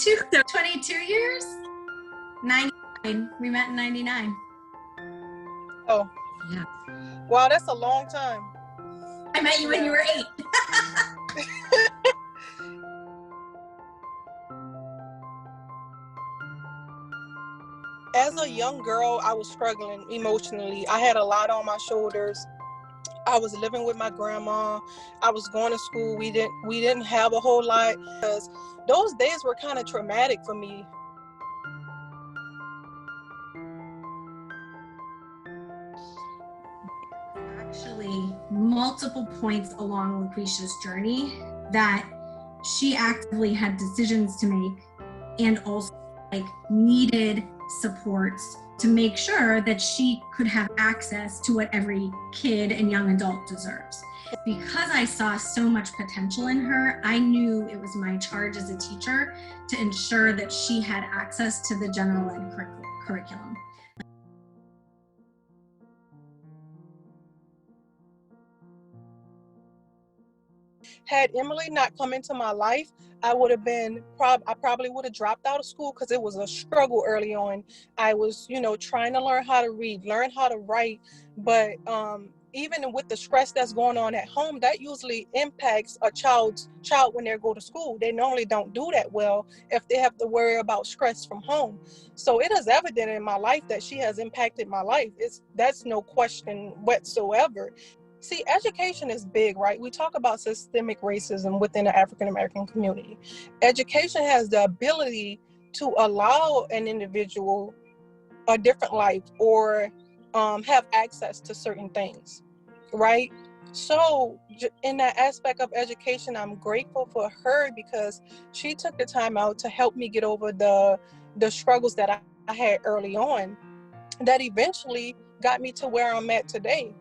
So 22 years? 99. We met in 99. Oh. Yeah. Wow, that's a long time. I met you when you were 8. As a young girl, I was struggling emotionally. I had a lot on my shoulders. I was living with my grandma. I was going to school. We didn't have a whole lot because those days were kind of traumatic for me. Actually, multiple points along Laquisha's journey that she actively had decisions to make and also needed supports to make sure that she could have access to what every kid and young adult deserves. Because I saw so much potential in her, I knew it was my charge as a teacher to ensure that she had access to the general ed curriculum. Had Emily not come into my life, I would have been I probably would have dropped out of school because it was a struggle early on. I was, trying to learn how to read, learn how to write, but even with the stress that's going on at home, that usually impacts a child when they go to school. They normally don't do that well if they have to worry about stress from home. So it is evident in my life that she has impacted my life. That's no question whatsoever. See, education is big, right? We talk about systemic racism within the African American community. Education has the ability to allow an individual a different life or have access to certain things, right? So in that aspect of education, I'm grateful for her because she took the time out to help me get over the struggles that I had early on that eventually got me to where I'm at today.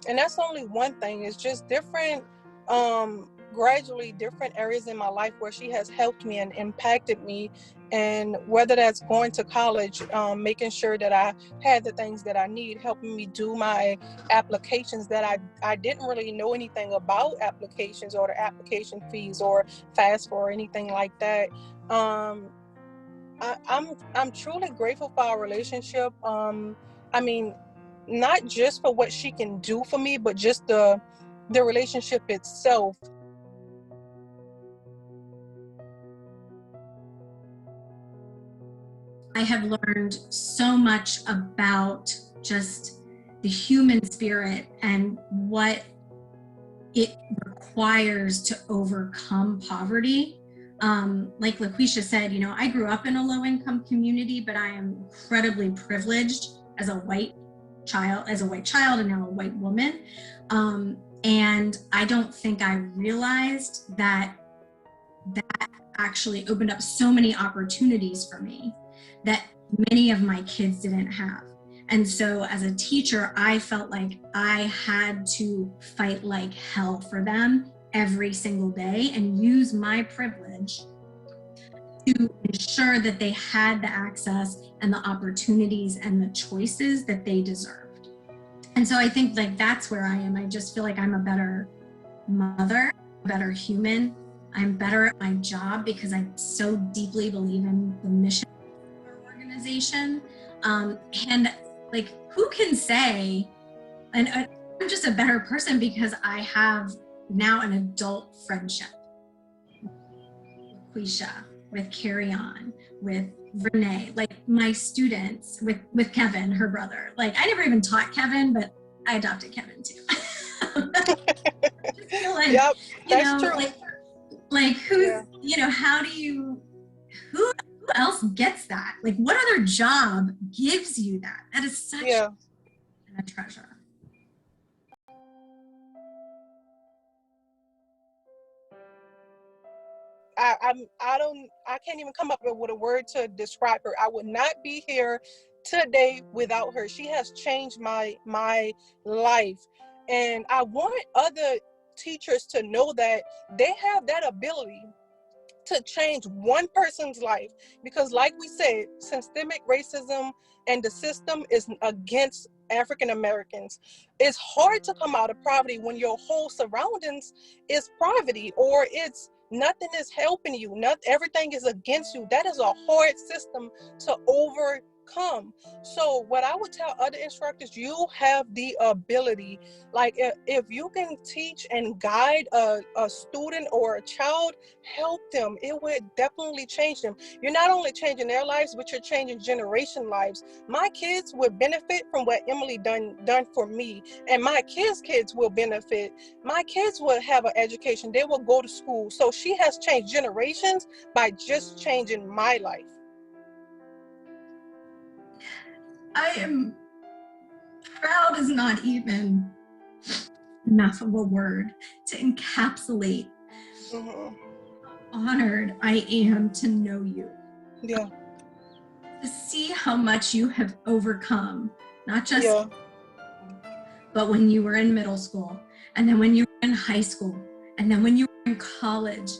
And that's only one thing. It's just different, gradually different areas in my life where she has helped me and impacted me. And whether that's going to college, making sure that I had the things that I need, helping me do my applications that I didn't really know anything about applications or the application fees or FAFSA or anything like that. I'm truly grateful for our relationship. I mean, not just for what she can do for me, but just the relationship itself. I have learned so much about just the human spirit and what it requires to overcome poverty. Like Laquisha said, I grew up in a low-income community, but I am incredibly privileged as a white child and now a white woman. And I don't think I realized that actually opened up so many opportunities for me that many of my kids didn't have. And so as a teacher, I felt like I had to fight like hell for them every single day and use my privilege to ensure that they had the access and the opportunities and the choices that they deserved. And so I think that's where I am. I just feel like I'm a better mother, a better human. I'm better at my job because I so deeply believe in the mission of our organization. And who can say, and I'm just a better person because I have now an adult friendship with Laquisha, with Carry On, with Renee, my students, with Kevin, her brother. I never even taught Kevin, but I adopted Kevin too. Yep, that's true. Who else gets that? What other job gives you that? That is such a treasure. I can't even come up with a word to describe her. I would not be here today without her. She has changed my life. And I want other teachers to know that they have that ability to change one person's life, because like we said, systemic racism and the system is against African Americans. It's hard to come out of poverty when your whole surroundings is poverty, or it's nothing is helping you. Everything is against you. That is a hard system to overcome. So what I would tell other instructors, you have the ability, like if you can teach and guide a student or a child, help them. It would definitely change them. You're not only changing their lives, but you're changing generation lives. My kids would benefit from what Emily done for me, and my kids will benefit. My kids will have an education. They will go to school. So she has changed generations by just changing my life. I am proud is not even enough of a word to encapsulate how honored I am to know you. Yeah. To see how much you have overcome, not just but when you were in middle school, and then when you were in high school, and then when you were in college.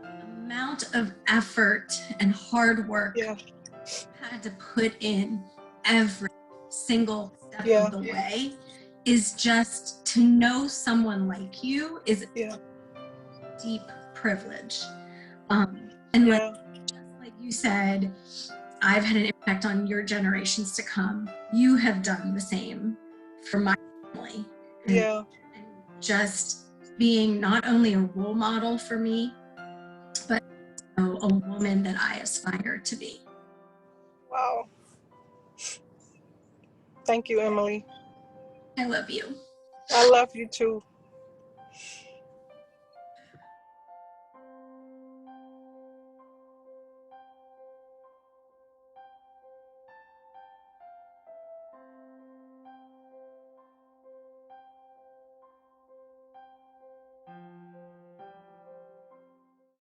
The amount of effort and hard work you had to put in every single step of the way is just, to know someone like you is deep privilege. And just like you said, I've had an impact on your generations to come. You have done the same for my family. And just being not only a role model for me, but a woman that I aspire to be. Wow. Thank you, Emily. I love you. I love you too.